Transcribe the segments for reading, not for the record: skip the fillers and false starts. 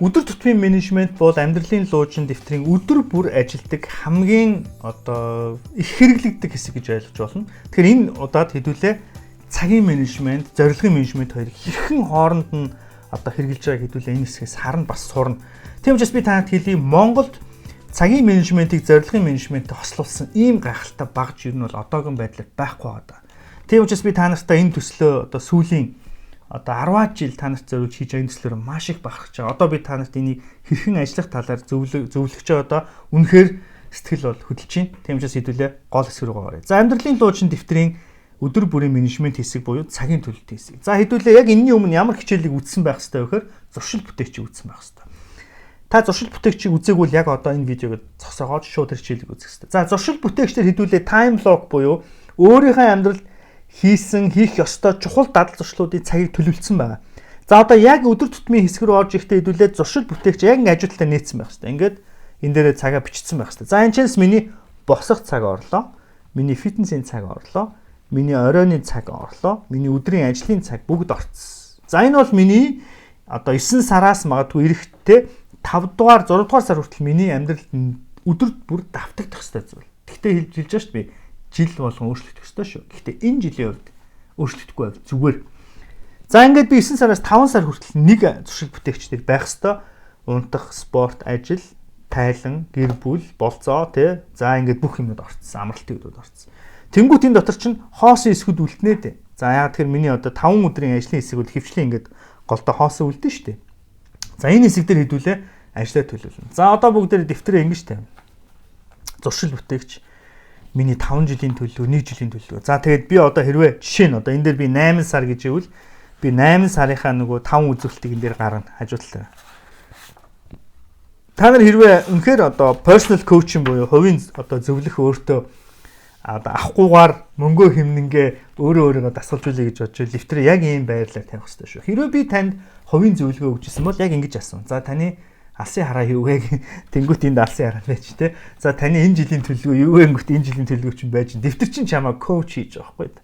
Өдөр тутмын менежмент бол амьдралын луужин дэвтрийн өдөр бүр ажилдаг хамгийн их хэрэглэгдэх хэсэг гэж ойлгож болно. Тэгэхээр энэ удаад хэдүүлээ цагийн менежмент, зорилгын менежмент хоёрыг хэрхэн хооронд нь хэрэгжилж байгааг хэдүүлээ энэ хэсгээс харна бас сурна. Тийм учраас би танад хэлье, Монголд цагийн менежментийг зорилгын менежменттэй хослуулсан ийм гайхалтай багж ер нь бол одоогийн байдлаар байхгүй байгаа. Тийм учраас би та нартай энэ төслөө сүүлийн 10 жил та нарт зориулж хийж байгаа энэ төслөөр маш их бахархаж байгаа. Одоо би та нарт энийг хэрхэн ажиллах талаар зөвлөгч байгаа. Үнэхээр сэтгэл бол хөдөлж байна. Тийм учраас хэдүүлээ гол хэсэг рүү гараа. За амьдралын луужин дэвтрийн өдөр бүрийн менежмент хэсэг буюу цагийн төлөлтийн хэсэг. За хэдүүлээ яг энэний өмнө ямар хичээлийг үзсэн байх ёстой вэ гэхээр зуршил бүтээгчийг үзсэн байх ёстой. Та зуршил бүтээгчийг үзээгүй яг одоо энэ видеог зогсоогоод шууд хичээлийг үзэх ёстой. За зуршил бүтээгчдэр хэдүүлээ тайм блок буюу өөрийнхөө амьдралд хийх ёстой чухал дадал зуршлуудын цагийг төлөвлөсөн байгаа. За одоо яг өдөр тутмын хэсэг рүү орж ирэхдээ хэдүүлээ зуршил бүтээгч яг энэ ажилтаа нээсэн байх хэрэгтэй. Ингээд энэ дээрээ цагаа бичсэн байх хэрэгтэй. За энэ чэнэс миний босох цаг орлоо, миний фитнесийн цаг орлоо, миний оройны цаг орлоо, миний өдрийн ажлын цаг бүгд орцсон. За энэ бол миний 9 сараас магадгүй эрэхтэй 5 дугаар 6 дугаар сар хүртэл миний амьдралд өдөр бүр давтагдах ёстой зүйл. Тэгтээ хэлж байгаа шүү дээ. Жил болгон өөрчлөгдөх ёстой шүү. Гэхдээ энэ жилийн хувьд өөрчлөгдөхгүй байв зүгээр. За ингээд би 9 сараас 5 сар хүртэл нэг зуршил бүтээгчдэр байх ёстой. Унтах, спорт, ажил, тайлан, гэр бүл, болцоо тий. За ингээд бүх юмуд орцсон, амралтын үеуд орцсон. Тэнгүүт энэ дотор чинь хоосон хэсгүүд үлднэ дээ. За яа тэгэхээр миний одоо 5 өдрийн ажлын хэсэг бол хөвчлэн ингээд голдоо хоосон үлдэн шүү дээ. За энэ хэсэг дээр хэдүүлээ ажлаа төлөвлөнө. За одоо бүгдээр дэвтрээ ингэж тавина. Зуршил бүтээгч миний 5 жилийн төлөв, 1 жилийн төлөв. За тэгээд би одоо хэрвээ жишээ нь одоо энэ дээр би 8 сар гэж ивэл би 8 сарынхаа нөгөө 5 үзүүлэлтийг энэ дээр гаргана хажуудлаа. Та нар хэрвээ үнэхээр одоо personal coaching буюу хувийн зөвлөх өөртөө авахгүйгээр мөнгөө хэмнэнгээ өөрийгөө дасгалжуулъя гэж бодож лифтэр яг ийм байрлалаар тавих хэрэгтэй шүү. Хэрвээ би танд хувийн зөвлөгөө өгчсэн бол яг ингэж асуув. За таны алсын хараа юу вэ? Тэнгүүт энд алсын хараа байж тээ. За таны энэ жилийн төлөвлөгөө юу вэ? Тэнгүүт энэ жилийн төлөвлөгөө чинь байж. Дэвтэр чинь чамаа коуч хийж байгаа байхгүй.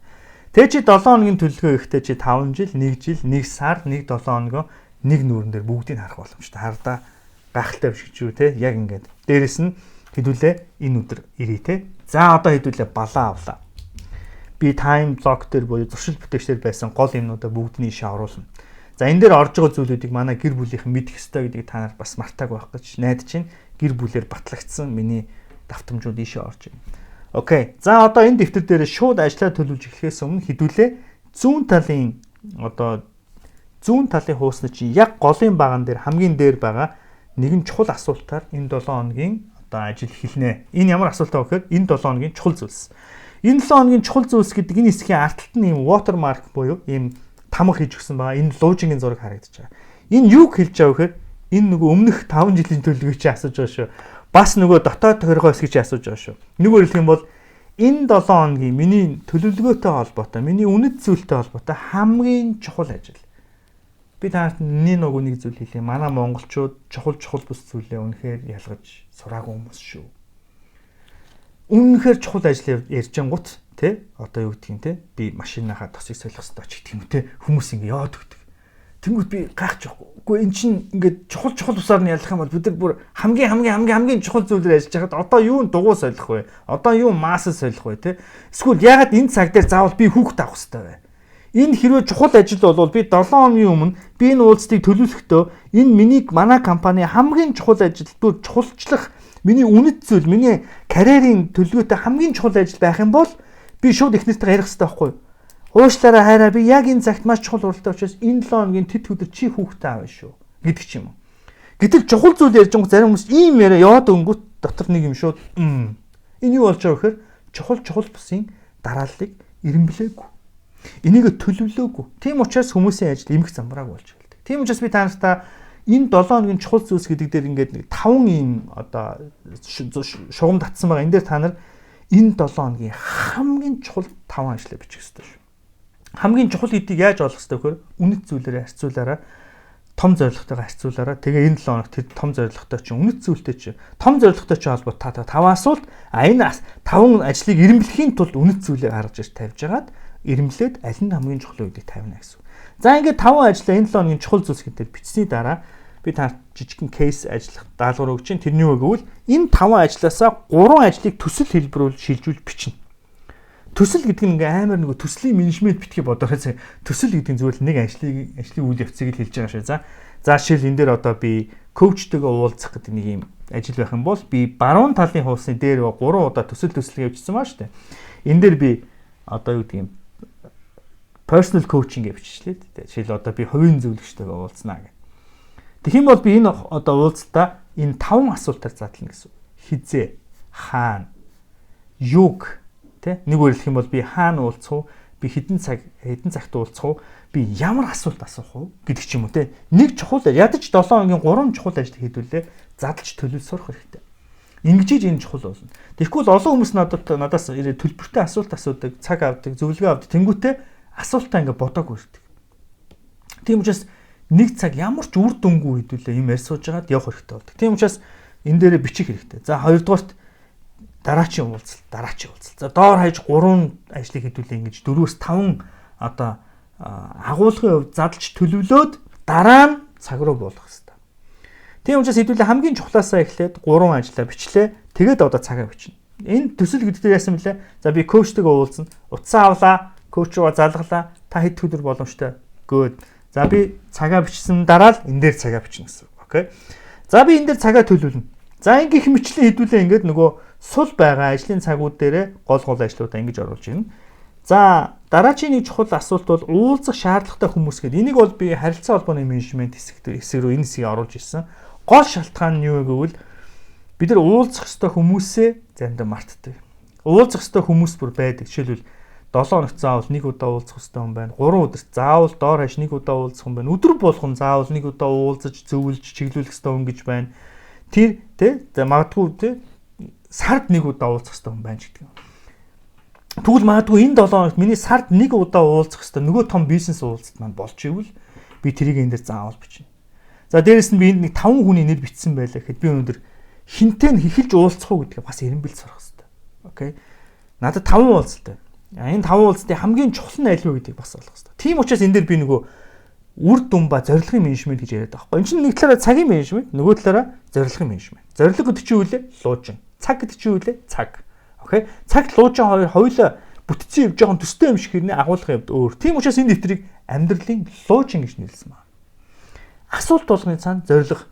Тэ чи 7 хоногийн төлөвлөгөө ихтэй чи 5 жил, 1 жил, 1 сар, 1 7 хоногоо нэг нүүрэн дээр бүгдийг харах боломжтой. Хардаа гайхалтай биш гэж юу те. Яг ингээд. Дээрэс нь хэдүүлээ энэ өдөр ирээ те. За одоо хэдүүлээ балаа авлаа. Би тайм блок дээр буюу зуршил бүтээгчдэр байсан гол юмнуудаа бүгдний ишээ оруулна. За энэ дээр орж байгаа зүйлүүдийг манай гэр бүлийнхэн мэдэх ёстой гэдгийг та нар бас мартааг байх гэж найдаж байна. Гэр бүлээр батлагдсан миний давтамжууд ийшээ орж байна. Окей. За одоо энэ дэвтэр дээр шууд ажиллаа төлөвлөж эхлэхээс өмнө хэдүүлээ зүүн талын хуусны чинь яг голын баган дээр хамгийн дээр байгаа нэгэн чухал асуултаар энэ 7 хоногийн ажил эхэлнэ. Энэ ямар асуултаа вэ гэхээр энэ 7 хоногийн чухал зүйлс. Энэ 7 хоногийн чухал зүйлс гэдэг энэ хэсгийн артталт нь ийм watermark буюу ийм тамга хийж өгсөн байгаа. Энэ луужингийн зураг харагдаж байгаа. Энэ юу хэлж байгаа вэ гэхээр энэ нөгөө өмнөх 5 жилийн төлөвлөгөө чи асууж байгаа шүү. Бас нөгөө дотоод тохиргоо хэсгийг чи асууж байгаа шүү. Нэгөөр хэлэх юм бол энэ 7 хоногийн миний төлөвлөгөөтэй холбоотой, миний үнэт зүйлтэй холбоотой хамгийн чухал ажил. Би танарт нэг зүйл хэлье. Манай монголчууд чухал бүс зүйлээ үнэхээр ялгаж сураагүй хүмүүс шүү. Үнэхээр чухал ажил ярьж ангут тий одоо юу гэдгийг тий би машинахаа тосыг солих хэрэгтэй ч гэх юм те хүмүүс ингэ яад өгдөг. Тэнгүүд би гайхаж байхгүй. Үгүй эн чинь ингээд чухал усаар нь ялах юм бол бид нар бүр хамгийн чухал зүйлээр ажиллаж байхад одоо юу дугуй солих вэ? Одоо юу маас солих вэ те? Эсвэл ягаад энэ цаг дээр заавал би хүүхэд авах хэрэгтэй вэ? Энэ хэрвээ чухал ажил бол би 7 хоногийн өмнө би энэ уулзтыг төлөвлөхдөө энэ манай компани хамгийн чухал ажилтнууд чухалчлах миний үнэт зүйл, миний карьерийн төлөвлөгөөтэй хамгийн чухал ажил байх юм бол би шууд эхнэртэйгээ ярих хэрэгтэй байхгүй юу? Уушлаараа хайраа би яг энэ цагт маш чухал уралдаан учраас энэ 7 хоногийн тэд өдөр чи хүүхдээ аавна шүү гэдэг ч юм уу. Гэтэл чухал зүйл ярьж байгаа зарим хүмүүс ийм яриа яваад өнгөт дотор нэг юм шууд энэ юу болж байгаа гэхээр чухал бусын дарааллыг эренблээгүй. Энийг төлөвлөөгүй. Тийм учраас хүмүүсийн ажил эмх замбрааг болж эхэлдэг. Тийм учраас би та нартаа энэ 7 хоногийн чухал зүйлс гэдэг дээр ингээд 5 ийм одоо шугам татсан байгаа. Энэ дээр та нар энэ 7 хоногийн хамгийн чухал 5 ажлаа бичих ёстой шүү. Хамгийн чухал гэдгийг яаж олох ёстой вэ? Үнэт зүйлээрээ харьцуулаараа, том зорилготойгоо харьцуулаараа. Тэгээ энэ 7 хоногт тэр том зорилготой чинь үнэт зүйлтэй чинь том зорилготой чинь холбоотой 5 асуулт. Энэ 5 ажлыг эренблэхийн тулд үнэт зүйлээ гаргаж ирж тавьж агаад эренблээд аль нь хамгийн чухал вэ гэдгийг тавина гэсэн. За ингээд 5 ажлаа энэ 7 хоногийн чухал зүйлс гэдэг бичсний дараа би та жижигхэн кейс ажиллах даалгавар өгч чинь тэрний үг гэвэл энэ 5 ажлаасаа 3 ажлыг төсөл хэлбэрүүл шилжүүлж бичнэ. Төсөл гэдэг нь ингээ амар нэг төслийн менежмент битгий бодорой. Төсөл гэдэг нь зүгээр нэг ажлын үйл явцыг л хэлж байгаа шүү. За жишээл энэ дээр одоо би коучтэйгээ уулзах гэдэг нэг юм ажил байх юм бол би баруун талын хуусны дээр 3 удаа төсөл явуулсан маа шүү. Энэ дээр би одоо юу гэдэг юм personal coaching гэж биччихлээ. Жишээл одоо би хувийн зөвлөгчтэйгээ уулзнаа гэх. Тэгэх юм бол би энэ одоо уулзалтаа энэ 5 асуултаар задлана гэсэн. Хизээ, хаана, юг Тэ нэг үгээр хэлэх юм бол би хаана уулзах уу? Би хэдэн цагт уулзах уу? Би ямар асуулт асуух уу гэдэг ч юм уу те. Нэг чухал ядаж 7 хоногийн 3 чухал ажил хийдүүлээ задлж төлөв сурах хэрэгтэй. Ингэж энэ чухал болно. Тэгэхгүй бол олон хүмүүс надаас ирээд төлбөртэй асуулт асуудаг, цаг авдаг, зөвлөгөө авдаг. Тэнгүүтээ асуултаа ингээ бодоогүй ирдэг. Тийм учраас нэг цаг ямар ч үр дүнгүй хийдүүлээ юм ярьж сууж байгаад явах хэрэгтэй болдог. Тийм учраас энэ дээрээ бичих хэрэгтэй. За хоёрдугаарт дараачийн уулзалт. За доор хаяж 3 ажлыг хэдүүлээ ингэж 4-5 одоо агуулгын хувьд задлж төлөвлөөд дараа нь цаг руу буулгах хэрэгтэй. Тийм учраас хэдүүлээ хамгийн чухлаасаа эхлээд 3 ажлаа бичлээ. Тэгээд одоо цагаа бичнэ. Энэ төсөл гэдэг яасан бэлээ? За би коучтэйгээ уулзна. Утсаа авлаа, коуч руу залгалаа. Та хэд өдөр боломжтой? Good. За би цагаа бичсэн дараа л энэ дээр цагаа бичнэ гэсэн. Окей. За би энэ дээр цагаа төлөвлөнө. За ингээх мэтлэн хэдүүлээ ингээд нөгөө сул байгаа ажлын цагууд дээр гол ажлуудаа ингэж оруулж ирнэ. За дараагийн нэг чухал асуулт бол уулзах шаардлагатай хүмүүс гэдэг. Энийг бол би харилцаа холбооны менежмент хэсэг рүү энэ хэсгийг оруулж ирсэн. Гол шалтгаан нь юу гэвэл бид нар уулзах ёстой хүмүүсээ заримдаа мартдаг. Уулзах ёстой хүмүүс бүр байдаг. Жишээлбэл 7 хоногт заавал 1 удаа уулзах ёстой хүн байна. 3 өдөрт заавал доор хаяж 1 удаа уулзах хүн байна. Өдөр болгон заавал 1 удаа уулзаж зөвлөж чиглүүлэх ёстой хүн гэж байна. Тэр тэ магадгүй тэ сард 1 удаа уулзах хэрэгтэй хүн байна гэдэг. Тэгвэл магадгүй энэ 7 хоногт миний сард 1 удаа уулзах хэрэгтэй нөгөө том бизнес уулзалт маань болж ивэл би тэрийг энэ дээр заавал бичнэ. За дээрэс нь би энд нэг 5 хүний нэр бичсэн байлаа гэхэд би өнөөдөр хинтээ эхэлж уулзах уу гэдгийг бас эренбэл сурах хэрэгтэй. Окей. Надад 5 уулзалт байна. Энэ 5 уулзалтын хамгийн чухал нь аль вэ гэдгийг бас олох хэрэгтэй. Тийм учраас энэ дээр би нөгөө үр дүн ба зорилгын менежмент гэж яриад байгаа. Энэ чинь нэг талаараа цагийн менежмент, нөгөө талаараа зорилгын менежмент. Зорилго гэдэг чинь юу вэ? Луужин. Цаг гэдэг чинь юу вэ? Цаг. Окей. Цаг луужин хоёулаа бүтцийн жоохон төстэй юм шиг хэрнээ агуулгын хувьд өөр. Тийм учраас энэ дэвтрийг амьдралын луужин гэж нэрлсэн байна. Асуулт болгоны цаана зорилго.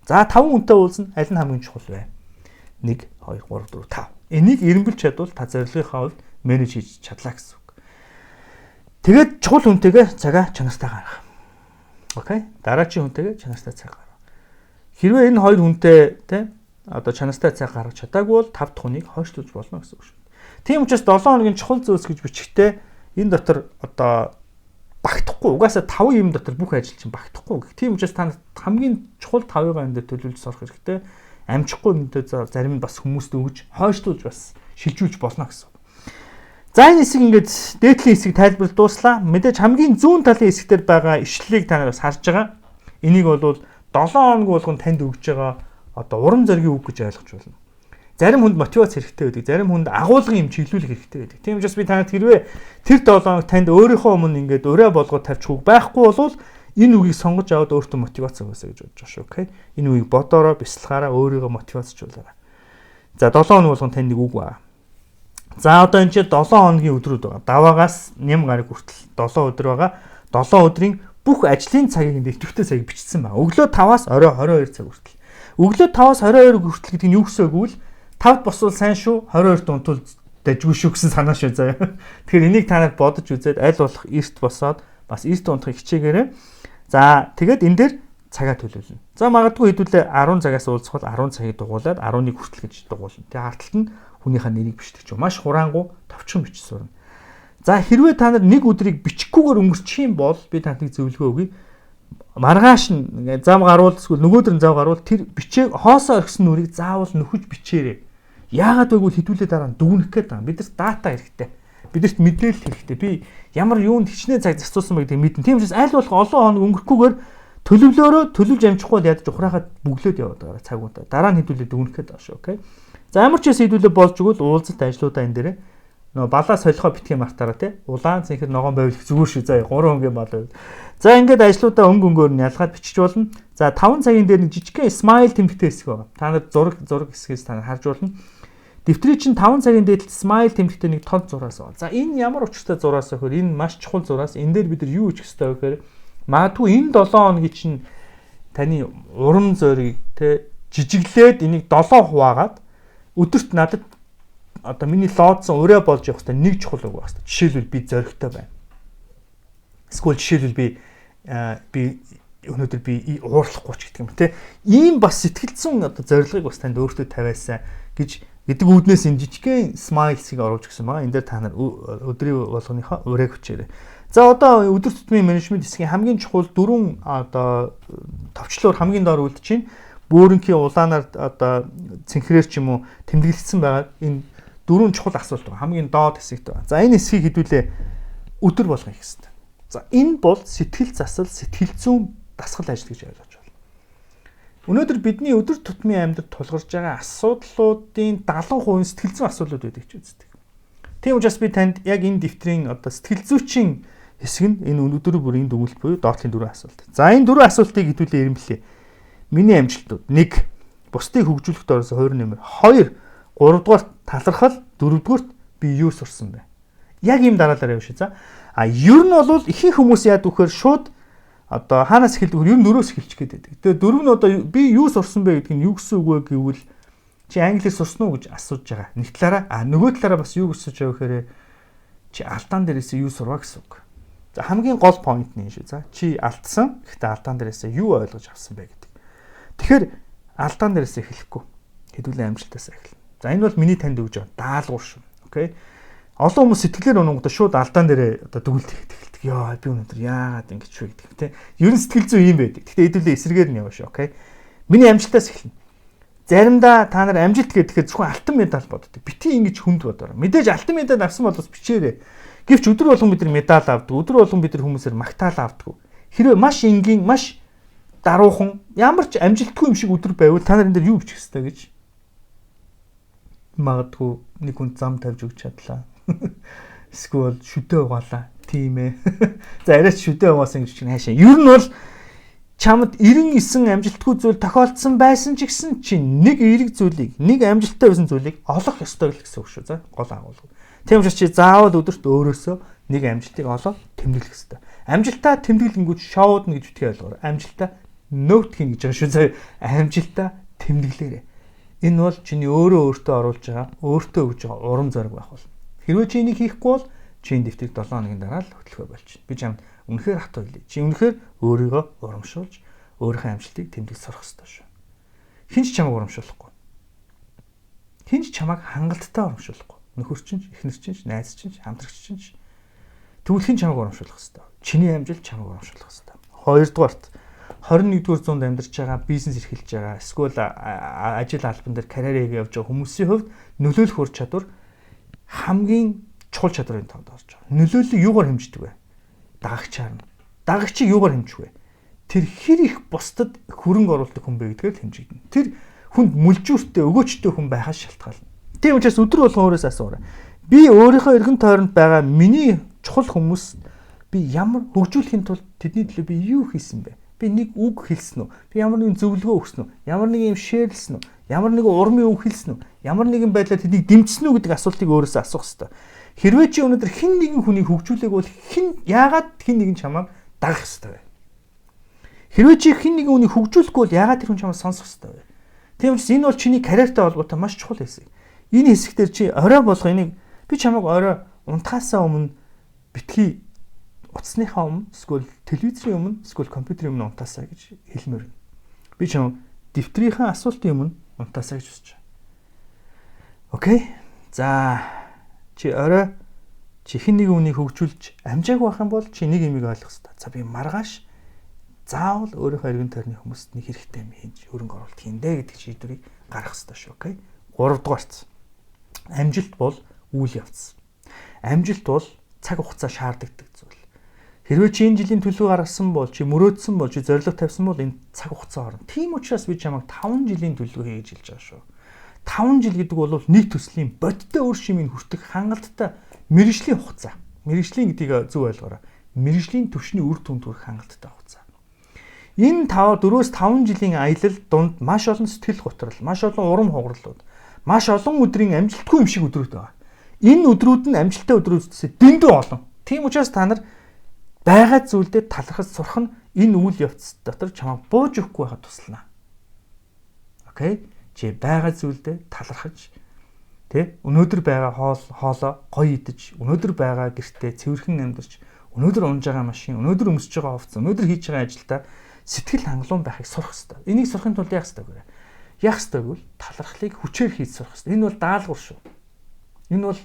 За 5 хүнтэй уулзна, аль нь хамгийн чухал вэ? 1 2 3 4 5. Энийг эренбэл чадвал та зорилгынхаа хувьд менеж хийж чадлаа гэсэн үг. Тэгээд чухал хүнтэйгээ цагаа чанартай гаргах. Окей. Дараагийн хүнтэйгээ чанартай цаг гаргах. Хэрвээ энэ хоёр хүнтэй те одоо чанартай цаг гаргаж чадаагүй бол 5 дахь хүнийг хойшлуулж болно гэсэн үг шүү. Тийм учраас 7 хоногийн чухал зүйлс гэж бичихтэй энэ дотор одоо багтахгүй угаасаа 5 юм дотор бүх ажил чинь багтахгүй. Тийм учраас та хамгийн чухал 5-ыг энэ дээр төлөвлөж сурах хэрэгтэй. Амжихгүй нүдэ зарим нь бас хүмүүст өгж хойшлуулж бас шилжүүлж болно гэсэн. За энэ хэсэг ингээд дээдлийн хэсэг тайлбарлаж дууслаа. Мэдээж хамгийн зүүн талын хэсгээр байгаа ишлэлийг та нар бас харж байгаа. Энийг бол 7 хоног болгон танд өгж байгаа одоо урам зоригийн үг гэж ойлгож байна. Зарим хүнд мотивац хэрэгтэй байдаг, зарим хүнд агуулгын юм чиглүүлэх хэрэгтэй байдаг. Тийм учраас би танад хэрвээ тэр 7 хоног танд өөрийнхөө өмнө ингээд өрөө болгоод тавьчих үг байхгүй бол энэ үгийг сонгож аваад өөртөө мотивац өгөөсэй гэж бодож байгаа шүү. Окей. Энэ үгийг бодороо, бясалгаараа өөрийгөө мотивацжуулаарай. За 7 хоног болгон танд нэг үг байна. За одоо энэ чинь 7 хоногийн өдрүүд байгаа. Даваагаас ням гараг хүртэл 7 өдөр байгаа. 7 өдрийн бүх ажлын цагийг нэвтвэхтэй цагийг бичсэн байна. Өглөө 5-аас орой 22 цаг хүртэл. Өглөө 5-аас 22 хүртэл гэдэг нь юу гэсэн үг вэ? 5-д босвол сайн шүү, 22-т унтвал дажгүй шүү гэсэн санаа шүү заяа. Тэгэхээр энийг та нар бодож үзээд аль болох эрт босоод бас эрт унтахыг хичээгээрэй. За тэгээд энэ дээр цагаа төлөвлөнө. За магадгүй хэдүүлээ 10 цагаас уулзах бол 10 цагийг дугуулад 11 хүртэл гэж дугуулна. Тэгээ харталт нь хүнийхээ нэрийг бичдэг ч маш хураангуй товчхон бичиж сурна. За хэрвээ та нар нэг өдрийг бичихгүйгээр өнгөрчих юм бол би танд нэг зөвлөгөө өгье. Маргааш нь зам гаруул эсвэл нөгөөдөр нь зам гаруул тэр бичээг хоосоо орхисон нүрийг заавал нөхөж бичээрэй. Яагаад гэвэл хэдүүлээ дараа нь дүгнэх гээд байгаа. Бидэрт дата хэрэгтэй. Бидэрт мэдээлэл хэрэгтэй. Би ямар юунд хичнээн цаг зарцуулсан бэ гэдгийг мэднэ. Тийм учраас аль болох олон хоног өнгөрөхгүйгээр төлөвлөөрөө төлөвлөж амжихгүй ядаж ухраахад бүглөөд яваад байгаа цагуудаа. Дараа нь хэдүүлээ дүгнэх гээд байгаа шүү. Окей. За ямар ч хэсэг хэдүүлээ болж өгвөл уулзалт ажлуудаа энэ дээрээ Нөө балаа солихоо битгий мартаараа тий. Улаан цэнхэр ногоон байвал зүгээр шүү. За 3 өнгийн бал байвал. За ингээд ажлуудаа өнгөнгөөр нь ялгаад бичиж болно. За 5 цагийн дээр нэг жижигхэн смайл тэмдэгтэй хэсэг байна. Та нар зураг хэсгээс та нар харж болно. Дэвтрийн чинь 5 цагийн дээдлэл смайл тэмдэгтэй нэг тод зураас байна. За энэ ямар учиртай зураас вэ гэхээр энэ маш чухал зураас. Энэ дээр бид нар юу хийх ёстой вэ гэхээр магадгүй энэ 7 хоногийн чинь таны урам зориг те жижиглээд энийг 7 хуваагаад өдөрт надад одоо миний лоодсон өрөө болж явах хэвээр нэг чухал үг байна. Жишээлбэл би зоригтой байна. Эсвэл жишээлбэл би өнөөдөр би уурлахгүй ч гэдэг юм те. Ийм бас сэтгэлзэн одоо зорилгыг бас танд өөртөө тавиасаа гэдэг үүднээс энэ жижигхэн смайлсыг оруулж гисэн байгаа. Энэ дээр та нар өдрийн болгоныхоо урайг хүчээрэй. За одоо өдөр тутмын менежмент хэсгийн хамгийн чухал 4 одоо товчлоор хамгийн доор үлдэж чинь бөөрөнхийн улаанаар одоо цэнхрээр ч юм уу тэмдэглэсэн байгаа энэ 4 чухал асуулт байна. Хамгийн доод хэсэгт байна. За энэ хэсгийг хэдүүлээ өдөр болгох хэрэгтэй. За энэ бол сэтгэл засал, сэтгэл зүйн дасгал ажил гэж ойлгож байна. Өнөөдөр бидний өдөр тутмын амьдралд тулгарч байгаа асуудлуудын 70% сэтгэл зүйн асуудлууд байдаг гэж үздэг. Тийм учраас би танд яг энэ дэвтрийн одоо сэтгэл зүйчийн хэсэг нь энэ өнөөдөр бүрийн дүгнэлт буюу доотлын 4 асуулт. За энэ 4 асуултыг хэдүүлээ ирэмблээ. Миний амжилтууд 1. Бусдыг хөгжүүлэхэд орсон 20 нэмэр 2. 3 дугаар талархал 4 дугаар би юу сурсан бэ? Яг ийм дараалалаар явж шээ. За ер нь бол ихэнх хүмүүс яад вөхөр шууд одоо хаанаас эхэлдэг вэ? Ер нь нөрөөс эхэлчих гээд байдаг. Тэгээ 4 нь одоо би юу сурсан бэ гэдг нь юу гэсэн үг вэ гэвэл чи англиар сурсан уу гэж асууж байгаа. Нэг талаараа нөгөө талаараа бас юу гэж байгаа вэхээр чи алдаан дээрээс юу сурваа гэсэн үг. За хамгийн гол point нь шүү. За чи алдсан. Гэхдээ алдаан дээрээс юу ойлгож авсан бэ гэдэг. Тэгэхээр алдаан дээрээс эхлэхгүй. Хэдүүлээ амжилтаас эхэлнэ. За энэ бол миний танд өгж байгаа даалгавар шүү. Окей. Олон хүмүүс сэтгэлээр унагдаа шууд алдаан дээрээ одоо дүгнэлт эхэлдэг. Яа би өнөөдөр яагаад ингэж вэ гэдэг те. Ер нь сэтгэл зүй юм байдаг. Гэхдээ хэдүүлээ эсрэгээр нь яваа шүү. Окей. Миний амжилтаас эхэлнэ. Заримдаа та нар амжилт гэхээр зөвхөн алтан медаль боддог. Бити ингэж хүнд бодороо. Мэдээж алтан медаль авсан бол бас бичээрэй. Гэвч өдөр болгон бид нар медаль авдаг. Өдөр болгон бид нар хүмүүсээр магтаал авдаг. Хэрвээ маш энгийн, маш даруухан, ямар ч амжилтгүй юм шиг өдөр байвал та нар энэ дээр юу бичих хэвтэй гэж магадгүй нэг хүн зам тавьж өгч чадлаа. Эсвэл шүдэ угаалаа. Тийм ээ. За арайч шүдэ угаасан гэж чинь хаашаа. Ер нь бол чамд 99 амжилтгүй зүйл тохиолдсон байсан ч гэсэн чи нэг эерэг зүйлийг, нэг амжилттай байсан зүйлийг олох ёстой л гэсэн үг шүү. За гол агуулга. Тийм учраас чи заавал өдөрт өөрөөсөө нэг амжилтыг олоод тэмдэглэх ёстой. Амжилтаа тэмдэглэнгүүт шоудна гэж үтгэе ойлгоо. Амжилтаа нөт хийн гэж байгаа шүү. За амжилтаа тэмдэглээрэй. Энэ бол чиний өөртөө оруулж байгаа, өөртөө өгж байгаа урам зориг байх болно. Хэрвээ чи энийг хийхгүй бол чи энэ дэвтрийг 7 хоногийн дараа л хөтлөхөө болчихно. Би чамд үнэхээр хатуу хэлье. Чи үнэхээр өөрийгөө урамшуулж өөрийнхөө амжилтыг тэмдэглэж сурах ёстой шүү. Хин ч чамайг урамшуулахгүй. Хин ч чамайг хангалттай урамшуулахгүй. Нөхөр чинь, эхнэр чинь, найз чинь, хамтрагч чинь. Тэгвэл хин чамайг урамшуулах ёстой. Чиний амжилт чамайг урамшуулах ёстой. Хоёрдугаарт 21-р зуунд амьдарч байгаа, бизнес эрхэлж байгаа, эсвэл ажил албан дээр карьерийг явж байгаа хүмүүсийн хувьд нөлөөлөх ур чадвар хамгийн чухал чадрын тоонд орж байгаа. Нөлөөллийг юугаар хэмждэг вэ? Дагагчаар нь. Дагагчийг юугаар хэмжих вэ? Тэр хэр их бусдад хөрөнгө оруулдаг хүн бэ гэдгээр хэмжигдэнэ. Тэр хүнд мүлжүүртэй, өгөөчтэй хүн байхаас шалтгаална. Тийм учраас өдөр болгон өөрөөс асуурай. Би өөрийнхөө эргэн тойронд байгаа миний чухал хүмүүс би ямар хөгжүүлэхийн тулд тэдний төлөө би юу хийсэн бэ? Би нэг үг хэлсэн үү? Би ямар нэгэн зөвлөгөө өгсөн үү? Ямар нэг юм шеэрлсэн үү? Ямар нэгэн урмын үг хэлсэн үү? Ямар нэгэн байдлаар тэднийг дэмжсэн үү гэдэг асуултыг өөрөөсөө асуух хэрэгтэй. Хэрвээ чи өнөөдөр хэн нэгэн хүнийг хөгжүүлээг бол яагаад хэн нэгэн чамайг дагах хэрэгтэй вэ? Хэрвээ чи хэн нэгэн хүнийг хөгжүүлэхгүй бол яагаад тэр хүн чамайг сонсох хэрэгтэй вэ? Тийм учраас энэ бол чиний карьертай холбоотой маш чухал хэсэг. Энэ хэсэгтэр чи орой болох энийг би чамайг орой унтахаасаа өмнө битгий утасныхаа өмнө эсвэл телевизийн өмнө эсвэл компьютерийн өмнө унтаасаа гэж хэлмээр байна. Би чамайг дэвтрийнхаа асуултын өмнө унтаасаа гэж хүсэж байна. Окей. За чи орой чи хэн нэгэн хүнийг хөгжүүлж амжаагүй байх юм бол чи нэг юмыг ойлгох хэрэгтэй. За би маргааш заавал өөрийнхөө эргэн тойрны хүмүүст нэг хэрэгтэй юм хийж хөрөнгө оруулалт хийндэ гэдэг шийдвэрийг гаргах хэрэгтэй шүү. Окей. 3 дугаарт амжилт бол үйл явц. Амжилт бол цаг хугацаа шаарддаг зүйл. Хэрвээ чи энэ жилийн төлөв гаргасан бол чи мөрөөдсөн бол чи зорилго тавьсан бол энэ цаг хугацаа орно. Тийм учраас би чамайг 5 жилийн төлөв хий гэж хэлж байгаа шүү. 5 жил гэдэг бол нийт төслийн бодиттой үр шимийг хүртэх хангалттай мэргэжлийн хугацаа. Мэргэжлийн гэдгийг зөв ойлгоорой. Мэргэжлийн төвшний үр дүнд хүрэх хангалттай хугацаа. Энэ 4-5 жилийн аялал дунд маш олон сэтгэл готрол, маш олон урам хугарлууд, маш олон өдрийн амжилтгүй юм шиг өдрүүд байгаа. Энэ өдрүүд нь амжилттай өдрүүдээс дэндүү олон. Тийм учраас та нар байгаа зүйлдээ талархаж сурах нь энэ үйл явц дотор чамайг бууж өгөхгүй байхад туслана. Окей? Чи байгаа зүйлдээ талархаж өнөөдөр байгаа хоолоо гоё идэж, өнөөдөр байгаа гэртээ цэвэрхэн амьдарч, өнөөдөр унж байгаа машин, өнөөдөр өмсөж байгаа хувцас, өнөөдөр хийж байгаа ажилдаа сэтгэл хангалуун байхыг сурах хэрэгтэй. Энийг сурахын тулд яах хэрэгтэй вэ? Яах хэрэгтэй гэвэл талархлыг хүчээр хийж сурах хэрэгтэй. Энэ бол даалгавар шүү. Энэ бол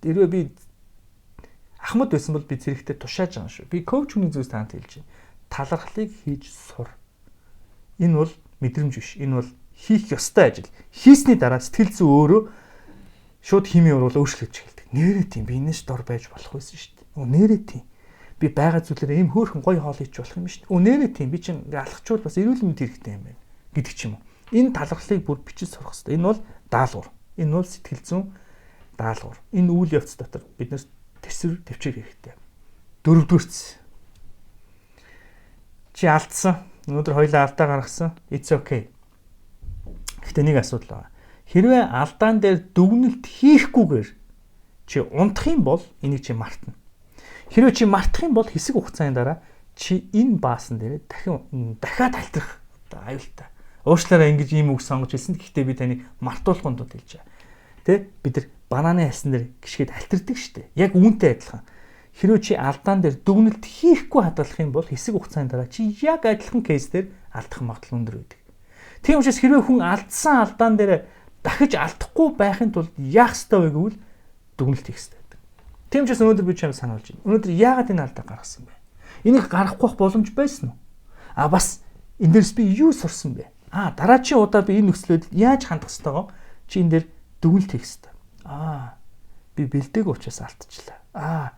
хэрвээ би Ахмад байсан бол би зэрэгтэй тушааж байгаа шүү. Би коуч хүний зүйлс таанд хэлж байна. Талархлыг хийж сур. Энэ бол мэдрэмж биш. Энэ бол хийх ёстой ажил. Хийсний дараа сэтгэл зүй өөрөө шууд химийн уруулаа өөрчлөж эхэлдэг. Нэрээ тийм би энэс дор байж болох байсан шүү дээ. Нэрээ тийм. Би байгаа зүйлээрээ ийм хөөрхөн гоё хоол хийж болох юм шүү дээ. Нэрээ тийм би чинь алхачвал бас эрүүл мэнд хэрэгтэй юм байна гэдэг ч юм уу. Энэ талархлыг бүр бичиж сурах хэрэгтэй. Энэ бол даалгавар. Энэ бол сэтгэл зүйн даалгавар. Энэ үйл явц дотор биднээс төсвөр төвчээр хэрэгтэй. Дөрөвдүгээрц. Чи алдсан. Өнөөдөр хоёлаа алдаа гаргасан. It's okay. Гэхдээ нэг асуудал байна. Хэрвээ алдаан дээр дүгнэлт хийхгүйгээр чи унтах юм бол энийг чи мартна. Хэрвээ чи мартах юм бол хэсэг хугацааны дараа чи энэ баасан дээр дахиад алтрах аюултай. Уучлаарай ингэж ийм үг сонгож хэлсэн. Гэхдээ би таныг мартуулахын тулд хэлж байгаа. Бид нар бананы хасан дээр гიშгэд альтердаг штэ. Яг үүнтэй адилхан. Хэрвээ чи алдаан дээр дүгнэлт хийхгүй хадгалах юм бол хэсэг хугацааны дараа чи яг адилхан кейс дээр алдах магадлал өндөр байдаг. Тийм учраас хэрвээ хүн алдсан алдаан дээр дахиж алдахгүй байхын тулд яах ёстой вэ гэвэл дүгнэлт хийх ёстой байдаг. Тийм учраас өнөөдөр би чамд сануулж байна. Өнөөдөр яагаад энэ алдаа гаргасан бэ? Энийг гаргахгүй боломж байсан уу? Бас энэ дээрс би юу сурсан бэ? Дараачийн удаа би энэ нөхцөлөд яаж хандах ёстойгоо чи энэ дээр дүгнэлт хийх ёстой. Би бэлдээг учраас алдчихлаа.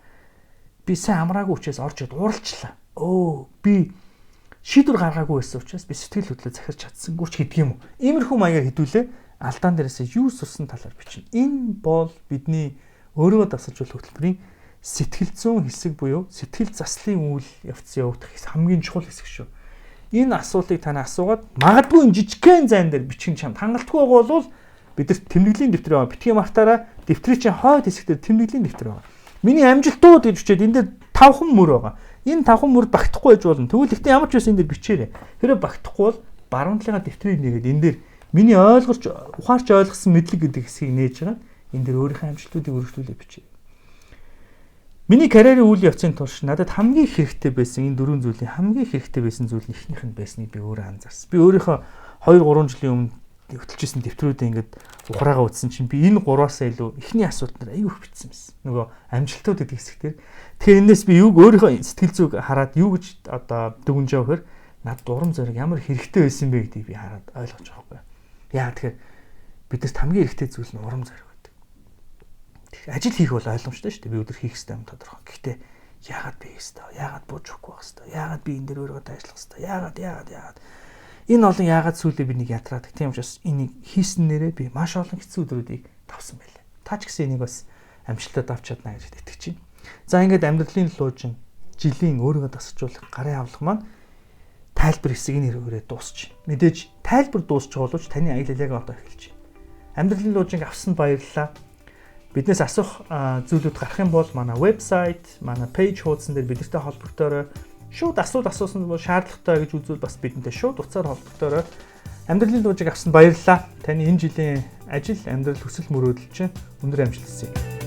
Би сайн амраагүй учраас орж ид ууралчлаа. Би шийдвэр гаргаагүй байсан учраас би сэтгэл хөдлөлөө захирч чадсангүй ч гэдэг юм уу. Иймэрхүү маягаар хэдүүлээ алдаан дээрээс юу сурсан талаар бичнэ. Энэ бол бидний өөрийгөө дасалж болох хөтөлбөрийн сэтгэл зүйн хэсэг буюу сэтгэл заслын үйл явц явагдах хамгийн чухал хэсэг шүү. Энэ асуултыг танаа асуугаад магадгүй энэ жижигхэн зайн дээр бичих чамд хангалтгүй байгаа бол бидэрт тэмдэглэлийн дэвтэр байгаа. Битгий мартаараа дэвтрийн чинь хойд хэсэгтэр тэмдэглэлийн дэвтэр байгаа. Миний амжилтууд гэж бичээд энэ дээр 5хан мөр байгаа. Энэ 5хан мөр багтахгүй байж болно. Тэгвэл ихтэй ямар ч байсан энэ дээр бичээрэй. Хэрэв багтахгүй бол баруунтлынхаа дэвтрийг нээгээд энэ дээр миний ухаарч ойлгосон мэдлэг гэдэг хэсгийг нээж байгаа. Энэ дээр өөрийнхөө амжилтуудыг өргөжлүүлээ бичээ. Миний карьерийн үйл явцын турш надад хамгийн хэрэгтэй байсан энэ дөрвөн зүйлийн хамгийн хэрэгтэй байсан зүйл нь ихнийх нь байсныг би өөрөө анзаарсан. Би өөрийнхөө 2-3 жилийн өмнө хөтлөжсэн дэвтрүүдээ ингээд ухраагаа үзсэн чинь би энэ 3-аас илүү ихний асуултаар аюу их бичсэн байсан. Нөгөө амжилтууд гэдэг хэсэгтэр. Тэгэхээр энэс би юуг өөрийнхөө сэтгэл зүг хараад юу гэж дүгнэж байгаа вэхээр надад урам зориг ямар хэрэгтэй байсан бэ гэдгийг би хараад ойлгож байгаа байхгүй. Тэгэхээр биднэрт хамгийн хэрэгтэй зүйл нь урам зориг байдаг. Ажил хийх бол ойлгомжтой шүү дээ. Би өдөр хийх хэрэгтэй юм тодорхой. Гэхдээ яагаад би хийх хэрэгтэй? Яагаад бууж өгөхгүй байх хэрэгтэй? Яагаад би энэ дээр өөрийгөө ажиллах хэрэгтэй? Яагаад? Энэ олон яагаад сүлээ биднийг ятраадаг. Тийм учраас энийг хийснээрээ би маш олон хэцүү өдрүүдийг давсан байлаа. Та ч гэсэн энийг бас амжилтад авч чадна гэж итгэж байна. За ингээд амьдралын луужин жилийн өөрийгөө дасгалжуулах гарын авлага маань тайлбар хэсгийн нэрээр дуусч байна. Мэдээж тайлбар дуусч байгаа боловч таны аялал яг одоо эхэлж байна. Амьдралын луужинг авсан баярлалаа. Биднээс асуух зүйлүүд гарах юм бол манай вебсайт, манай пэйж хуудсан дээр бидэртэй холбогдоорой. Шууд асуусан бол шаардлагатай гэж үзвэл бас бидэнтэй шууд уцаар холбогдоорой. Амьдралын луужиг авсан баярлалаа. Таны энэ жилийн ажил, амьдрал, хүсэл мөрөөдөл чинь өндөр амжилт хүсье.